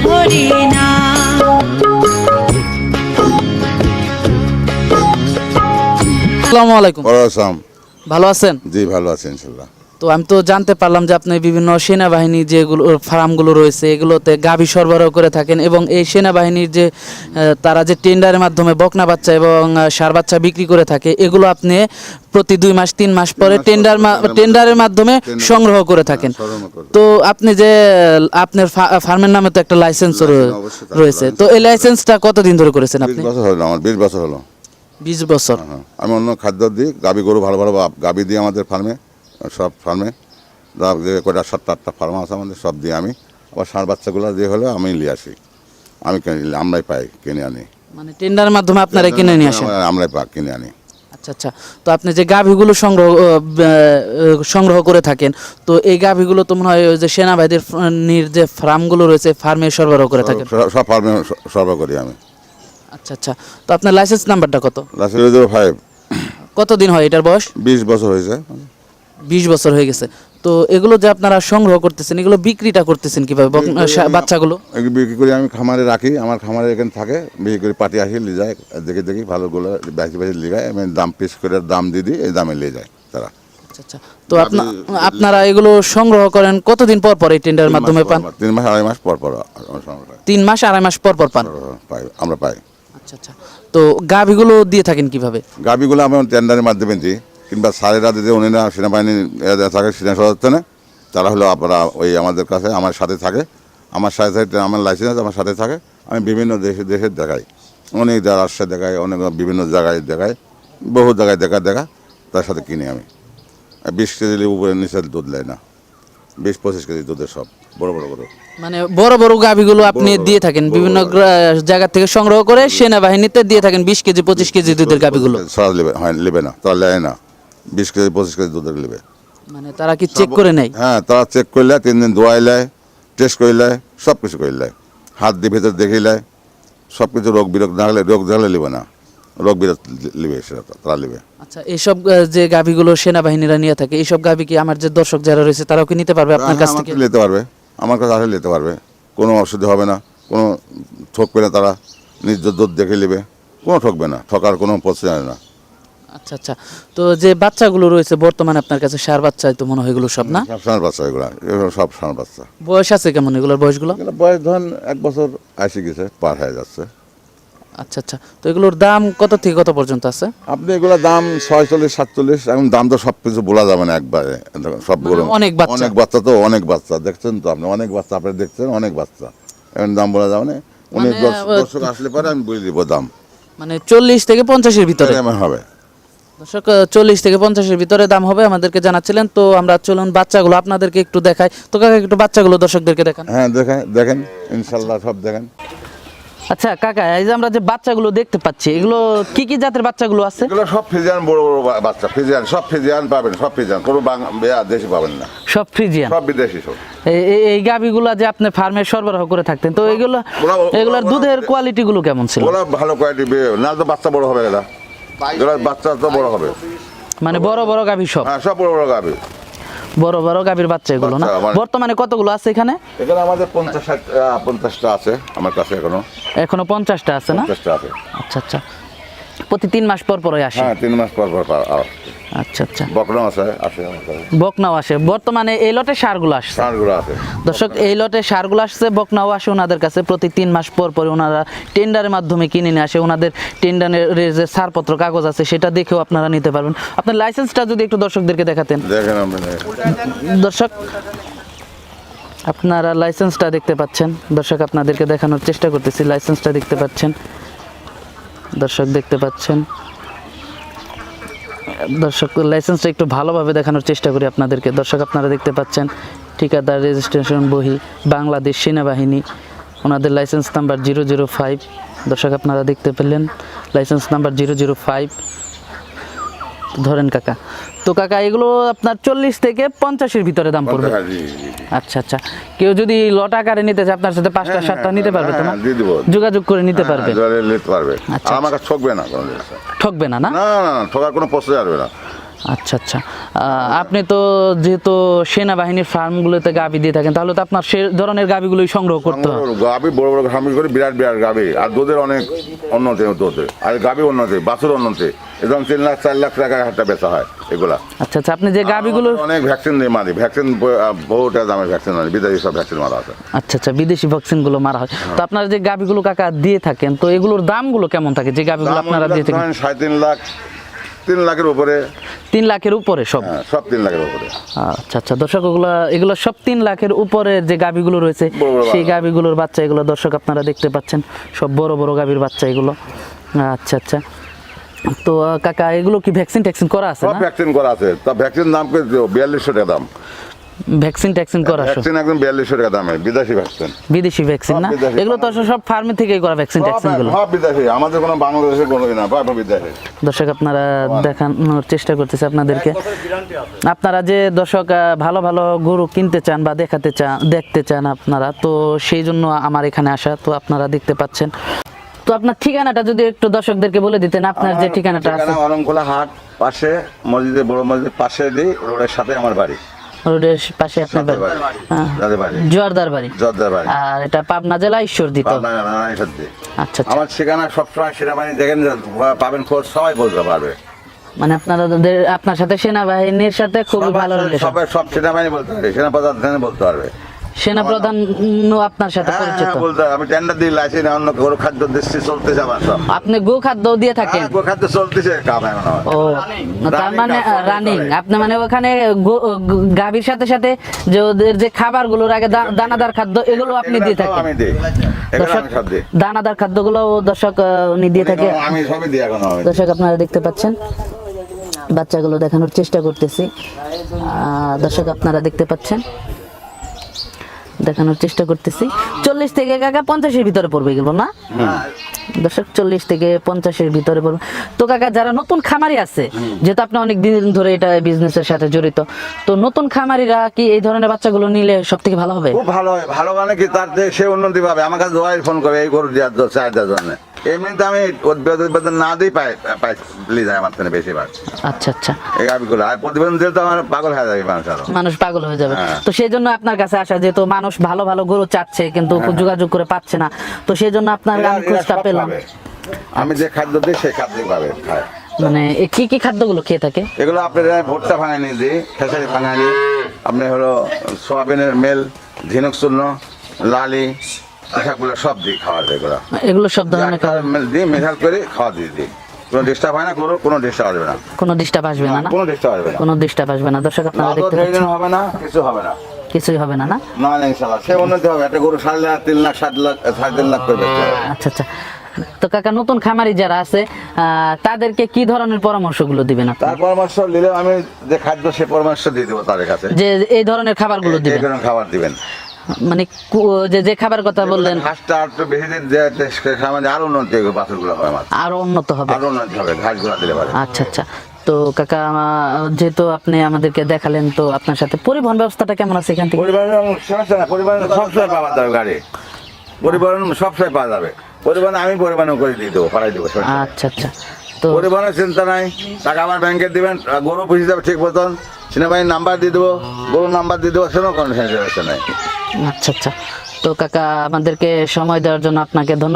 ভরি না। আসসালামু আলাইকুম। ওয়ালাইকুম। ভালো আছেন? জি ভালো আছি ইনশাল্লাহ। তো আমি তো জানতে পারলাম যে আপনি বিভিন্ন সেনাবাহিনী যেগুলো ফার্মগুলো রয়েছে এগুলোতে গাভী সরবরাহ করে থাকেন এবং এই সেনাবাহিনীর যে তারা যে টেন্ডারের মাধ্যমে বকনা বাচ্চা এবং ষাঁড় বাচ্চা বিক্রি করে থাকে এগুলো আপনি প্রতি 2 মাস 3 মাস পরে টেন্ডারের মাধ্যমে সংগ্রহ করে থাকেন। তো আপনি যে আপনার ফার্মের নামে তো একটা লাইসেন্স রয়েছে, তো এই লাইসেন্সটা কতদিন ধরে করেছেন আপনি? 20 বছর হলো, আমার 20 বছর হলো। 20 বছর। আমি অন্য খাদ্য দিই, গাভী গরু ভালো ভালো গাভী দিই আমাদের ফার্মে, সব ফার্মে যে কয়টা 7-8টা ফার্ম আছে আমাদের, সব দিই আমি। আবার ষাঁড় বাচ্চাগুলো দিয়ে হলে আমি নিয়ে আসি, আমরাই পাই কিনে আনি। মানে টেন্ডারের মাধ্যমে আপনারা কিনে নিয়ে আসেন? আমরাই কিনে আনি। আচ্ছা আচ্ছা। তো আপনি যে গাভীগুলো সংগ্রহ করে থাকেন, তো এই গাভীগুলো তো মনে হয় ওই যে সেনাবাহিনীর যে ফার্মগুলো রয়েছে ফার্মে সরবরাহ করে থাকেন? সব ফার্মে সরবরাহ করি আমি। আচ্ছা আচ্ছা। তো আপনার লাইসেন্স নাম্বারটা কত? লাইসেন্স 05। কতদিন হয় এটার বয়স? 20 বছর হয়েছে। 20 বছর হয়ে গেছে। তো এগুলো যে আপনারা সংগ্রহ করতেছেন এগুলো বিক্রিটা করতেছেন কিভাবে বাচ্চাগুলো? বিক্রি করে আমি খামারে রাখি, আমার খামারে এখানে থাকে, বিক্রি করে পাটি আসি নিয়ে যায়, দেখি ভালোগুলো বেশি নিয়ে যায়, আমি দাম পিস করে দাম দিয়ে দিই, এই দামে নিয়ে যায় তারা। আচ্ছা আচ্ছা। তো আপনারা এগুলো সংগ্রহ করেন কতদিন পর পর এই টেন্ডারের মাধ্যমে পান? 3 মাস 2.5 মাস পর পর। 3 মাস 2.5 মাস পর পর পান? আমরা পাই। আচ্ছা আচ্ছা। তো গাভীগুলো দিয়ে থাকেন কিভাবে? গাভীগুলো আমি টেন্ডারের মাধ্যমে দিই, কিংবা স্যারেরা যদি উনিরা সেনাবাহিনী থাকে, সেনা সদস্য না, তারা হলো আপনারা ওই আমাদের কাছে আমার সাথে থাকে, আমার লাইসেন্স আমার সাথে থাকে। আমি বিভিন্ন দেশে দেখাই, অনেক রাষ্ট্রে দেখাই, অনেক বিভিন্ন জায়গায় দেখাই, বহু জায়গায় দেখা তার সাথে কিনি আমি। 20 কেজি উপরে নিচে দুধ নেয় না, 20-25 কেজি দুধের সব বড় বড় করে। মানে বড় বড় গাভীগুলো আপনি দিয়ে থাকেন বিভিন্ন জায়গা থেকে সংগ্রহ করে সেনাবাহিনীতে দিয়ে থাকেন 20 কেজি 25 কেজি দুধের গাভীগুলো? সারা নেবে না, তারা নেয় না, 20 কেজি 25 কেজি দুধের নেবে। মানে তারা কি চেক করে নেয়? হ্যাঁ, তারা চেক করলে 3 দিন দোয়াই নেয়, টেস্ট করলে, সব কিছু করলে, হাত দিয়ে ভেতর দেখিলে, সব কিছু রোগ দেখলে নেবে না, রোগ বিরোগ নেবে, সেটা তারা নেবে। আচ্ছা, এইসব যে গাভীগুলো সেনাবাহিনীরা নিয়ে থাকে এইসব গাভী কি আমার যে দর্শক যারা রয়েছে তারাও কি নিতে পারবে আপনার কাছ থেকে? নিতে পারবে, আমার কাছে আসলে নিতে পারবে, কোনো অসুবিধা হবে না, কোনো ঠকবে না, তারা নিজ দুধ দেখে নেবে, কোনো ঠকবে না, ঠকার কোনো প্রশ্ন হয় না। আচ্ছা আচ্ছা। তো যে বাচ্চাগুলো রয়েছে বর্তমানে আপনার কাছে ষাঁড় বাচ্চা তো মনে হয় এগুলো সব না? সব ষাঁড় বাচ্চা, এগুলো সব ষাঁড় বাচ্চা। বয়স আছে কেমন এগুলোর বয়সগুলো? বয়স ধরেন 1 বছর আসে গেছে, পার হয়ে যাচ্ছে। আচ্ছা আচ্ছা। তো এগুলোর দাম কত থেকে কত পর্যন্ত আছে? আপনি এগুলোর দাম 46-47, এখন দাম তো সব কিছু বলা যাবে না একবারে, সবগুলো অনেক বাচ্চা তো, অনেক বাচ্চা দেখছেন তো আপনি, অনেক বাচ্চা আপনি দেখছেন, অনেক বাচ্চা, এখন দাম বলা যাবে না। অনেক দর্শক আসলে পরে আমি বলে দিব দাম। মানে 40 থেকে 50-এর ভিতরে হবে দর্শক, 40 থেকে 50-এর ভিতরে দাম হবে আমাদেরকে জানাচ্ছিলেন। তো আমরা চলুন বাচ্চাগুলো আপনাদেরকে একটু দেখাই। তো কাকা একটু বাচ্চাগুলো দর্শকদেরকে দেখান। হ্যাঁ দেখেন ইনশাল্লাহ সব দেখেন। আচ্ছা কাকা, এই যে আমরা যে বাচ্চাগুলো দেখতে পাচ্ছি এগুলো কি কি জাতের বাচ্চাগুলো আছে? এগুলো সব ফ্রিজিয়ান, বড় বড় বাচ্চা, ফ্রিজিয়ান, সব ফ্রিজিয়ান পাবেন, সব ফ্রিজিয়ান, কোনো দেশি পাবেন না, সব ফ্রিজিয়ান, সব বিদেশি। সব এই গাভীগুলো যে আপনি ফার্মে সরবরাহ করে থাকতেন, তো এগুলোর দুধের কোয়ালিটি গুলো কেমন ছিল? ওরা ভালো কোয়ালিটি, না তো বাচ্চা বড় হবে, বাচ্চা তো বড় হবে, মানে বড় বড় গাভী সব? হ্যাঁ, সব বড় বড় গাভী, বড় বড় গাভীর বাচ্চা এগুলো না? বর্তমানে কতগুলো আছে এখানে? এখানে আমাদের 50-60টা আছে আমার কাছে, এখনো 50টা আছে না? 50টা আছে। আচ্ছা আচ্ছা। প্রতি 3 মাস পর পরই আসে? হ্যাঁ, 3 মাস পর পর আচ্ছা আচ্ছা। বকনাও আসে। বর্তমানে এই লটে ষাঁড়গুলো আসছে? আছে দর্শক, এই লটে ষাঁড়গুলো আসছে, বকনাও আসে ওনাদের কাছে। প্রতি 3 মাস পর পর ওনারা টেন্ডারের মাধ্যমে কিনে নিয়ে আসে। ওনাদের টেন্ডারের যে ছাড়পত্র কাগজ আছে সেটা দেখেও আপনারা নিতে পারবেন। আপনার লাইসেন্সটা যদি একটু দর্শকদেরকে দেখাতেন। দেখেন দর্শক, আপনারা লাইসেন্সটা দেখতে পাচ্ছেন। দর্শক, আপনাদেরকে দেখানোর চেষ্টা করতেছি, লাইসেন্সটা দেখতে পাচ্ছেন। দর্শক দেখতে পাচ্ছেন, দর্শক লাইসেন্সটা একটু ভালোভাবে দেখানোর চেষ্টা করি আপনাদেরকে। দর্শক, আপনারা দেখতে পাচ্ছেন ঠিকাদার রেজিস্ট্রেশন বহি, বাংলাদেশ সেনাবাহিনী, ওনাদের লাইসেন্স নাম্বার 005। দর্শক, আপনারা দেখতে পেলেন লাইসেন্স নাম্বার 005। ধরেন কাকা। তো কাকা, এগুলো আপনার 40 থেকে 50-এর ভিতরে দাম পড়বে? আচ্ছা আচ্ছা। কেউ যদি লট আকারে নিতে চায় আপনার সাথে 5টা-7টা নিতে পারবে তো না? যোগাযোগ করে নিতে পারবে? নিতে পারবে। আমাকে ঠকবে না, ঠকবে না? না, ঠকার কোনো প্রশ্ন আসবে না। আচ্ছা আচ্ছা আপনি তো যেহেতু সেনাবাহিনীর ফার্মগুলোতে গাভী দিয়ে থাকেন, তাহলে তো আপনার সে ধরনের গাভীগুলোই সংগ্রহ করতে হয়। গাভি বড় বড় খামার করে বিরাট বিরাট গাভি, আর দুধের অনেক উন্নতি দুধে, আর গাভি উন্নতি, বাছুর উন্নতি, একদম 3 লাখ 4 লাখ টাকা হাটটা বেচা হয় এগুলা। আচ্ছা আচ্ছা আপনি যে গাভীগুলো, অনেক ভ্যাকসিন দিয়ে মারি, ভ্যাকসিন বহুটা দামের ভ্যাকসিন মারি, বিদেশি সব ভ্যাকসিন মারা আছে। আচ্ছা আচ্ছা বিদেশি ভ্যাকসিনগুলো মারা হয়। তো আপনারা যে গাভীগুলো কাকা দিয়ে থাকেন, তো এগুলোর দামগুলো কেমন থাকে যে গাভীগুলো আপনারা দিয়ে থাকেন? 3.5 লাখ, 3 লাখের উপরে। 3 লাখের উপরে সব? হ্যাঁ, সব 3 লাখের উপরে। আচ্ছা আচ্ছা দর্শক, এগুলো সব 3 লাখের উপরে যে গাভীগুলো রয়েছে, বড় বড় সেই গাভীগুলোর বাচ্চা এগুলো দর্শক আপনারা দেখতে পাচ্ছেন, সব বড় বড় গাভীর বাচ্চা এগুলো। আচ্ছা আচ্ছা, তো কাকা এগুলো কি ভ্যাকসিন ট্যাক্সিন করা আছে? সব ভ্যাকসিন করা আছে। তা ভ্যাকসিন দাম করে 4200 টাকা দাম। ভ্যাকসিন ট্যাক্সিন করা সব? ভ্যাকসিন একদম 4200 টাকা দামে, বিদেশি ভ্যাকসিন। বিদেশি ভ্যাকসিন না? সব বিদেশি। এগুলো তো সব ফার্মে থেকেই করা ভ্যাকসিন ট্যাক্সিন গুলো? সব বিদেশি, আমাদের কোনো বাংলাদেশের কোনো না, সব বিদেশি। দর্শক আপনারা দেখানোর চেষ্টা করতেছে আপনাদেরকে। আপনারা যে দর্শক ভালো ভালো গরু কিনতে চান বা দেখতে চান আপনারা, তো সেই জন্য আমার এখানে আসা। তো আপনারা দেখতে পাচ্ছেন, তো আপনার ঠিকানাটা যদি একটু দর্শকদেরকে বলে দিতেন, আপনার যে ঠিকানাটা আছে। অরংখোলা হাট পাশে, মসজিদে, বড় মসজিদ পাশে দিই, রোডের সাথে আমার বাড়ি। রোডের পাশে আপনার বাড়ি? জোয়ারদার বাড়ি। জোয়ারদার বাড়ি। আর এটা পাবনা জেলা ঈশ্বরদী তো? আচ্ছা আচ্ছা। আমার ঠিকানা সবসময় সেনাবাহিনী দেখেন পাবেন, খোঁজ সবাই বলতে পারবে। মানে আপনার সাথে সেনাবাহিনীর সাথে খুবই ভালো রিলেশন? সব সেনাবাহিনী বলতে পারবে, সেনাপ্রধান বলতে পারবে, সেনাপ্রধান আপনার সাথে পরিচিত? বলতে আমি টেন্ডার দিয়ে লাইসেন্স, অন্য গরু খাদ্য দিচ্ছি, চলতেছে আমার সব। আপনি গো খাদ্য দিয়ে থাকেন? গরু খাদ্য চলতেছে কাম এখন। ও তার মানে রানিং আপনি, মানে ওখানে গাভীর সাথে সাথে যে ওদের যে খাবারগুলোর আগে দানাদার খাদ্য এগুলো আপনি দিয়ে থাকেন? আমি দিই, দর্শক দানাদার খাদ্যগুলো দর্শক উনি দিয়ে থাকে? আমি সবই দিই এখন। দর্শক আপনারা দেখতে পাচ্ছেন, বাচ্চাগুলো দেখানোর চেষ্টা করতেছি। দর্শক আপনারা দেখতে পাচ্ছেন, দেখানোর চেষ্টা করতেছি। 40 থেকে কাকা 50-এর ভিতরে পড়বে এগুলো না দর্শক? 40 থেকে 50-এর ভিতরে পড়বে। তো কাকা যারা নতুন খামারি আছে, যেহেতু আপনি অনেক দিন ধরে এটা বিজনেসের সাথে জড়িত, তো নতুন খামারিরা কি এই ধরনের বাচ্চাগুলো নিলে সব থেকে ভালো হবে? খুব ভালো হয়। ভালো মানে কি, তার সে উন্নতি পাবে। আমার কাছে জোয়াই ফোন করে এই গরু দেওয়ার চাহিদার জন্য। এমনিতে আমি বেতন না দিই, প্লিজ আমার থেকে বেশিরভাগ। আচ্ছা আচ্ছা। এই গাভিগুলো আর প্রতিবেদন দিলে তো আমার পাগল হয়ে যাবে মানুষ পাগল হয়ে যাবে। হ্যাঁ। তো সেই জন্য আপনার কাছে আসা, যেহেতু মানুষ ভালো ভালো গরু চাচ্ছে কিন্তু যোগাযোগ করে পাচ্ছে না, তো সেই জন্য আপনার আমি খোঁজটা পেলাম। আমি যে খাদ্য দিই সেই খাদ্য পাবে, খায়। মানে কি কি খাদ্যগুলো খেয়ে থাকে এগুলো? আপনার ভুট্টা ভাঙানি দিই, খেসারি ভাঙানি, আপনি হলো সোয়াবিনের মেল, ঝিনুক চূর্ণ, লালি, এসবগুলো সব দিই খাওয়ার। এগুলো সব ধরনের খাবার দিই, মেশাল করে খাওয়া দিই। কোনো ডিস্টার্ব হয় না, কোনো ডিস্টার্ব আসবে না। কোনো ডিস্টার্ব আসবে না? কোনো ডিস্টার্ব আসবে না, কোনো ডিস্টার্ব আসবে না। দর্শক আপনারা দেখতে পাচ্ছেন, হবে না, কিছু হবে না, কিছুই হবে না? না না না ইনশাআল্লাহ। সে উন্নতি হবে। একটা গরু 3.5 লাখ, 3 লাখ, 7 লাখ, 3.5 লাখ করে বেচতে হবে। আচ্ছা আচ্ছা। তো কাকা নতুন খামারি যারা আছে তাদেরকে কি ধরনের পরামর্শগুলো দিবেন আপনি? তার পরামর্শ নিলে আমি যে খাদ্য, সে পরামর্শ দিয়ে দেবো তাদের কাছে, যে এই ধরনের খাবারগুলো দিবেন? এই ধরনের খাবার দিবেন। মানে যে খাবার কথা বললেন, ঘাসটা আর একটু বেশি দিন সামান্য আরো উন্নতি হবে, বাছুরগুলো হবে আমার আরো উন্নত হবে, আরো উন্নতি হবে ঘাসগুলো দিলে পারে। আচ্ছা আচ্ছা। তো কাকা যেহেতু আপনি আমাদেরকে দেখালেন, তো আপনার সাথে পরিবহন ব্যবস্থাটা কেমন আছে এখান থেকে? পরিবহন সমস্যা না, পরিবহন সবসময় পাওয়া যাবে, গাড়ি পরিবহন সবসময় পাওয়া যাবে। পরিবহন আমি পরিবহন করে দিয়ে দেবো, পাঠাই দেবো। আচ্ছা আচ্ছা। তো পরিবহনের চিন্তা নাই, টাকা আমার ব্যাংকে দিবেন, গরু পুষে যাবে ঠিক মতন, সেনাবাহিনীর নাম্বার দিয়ে দেবো, গরুর নাম্বার দিয়ে দেবো, সেরকম কোনো সমস্যা নাই। আচ্ছা আচ্ছা। তো কাকা আমাদেরকে সময় দেওয়ার জন্য আপনাকে ধন্যবাদ।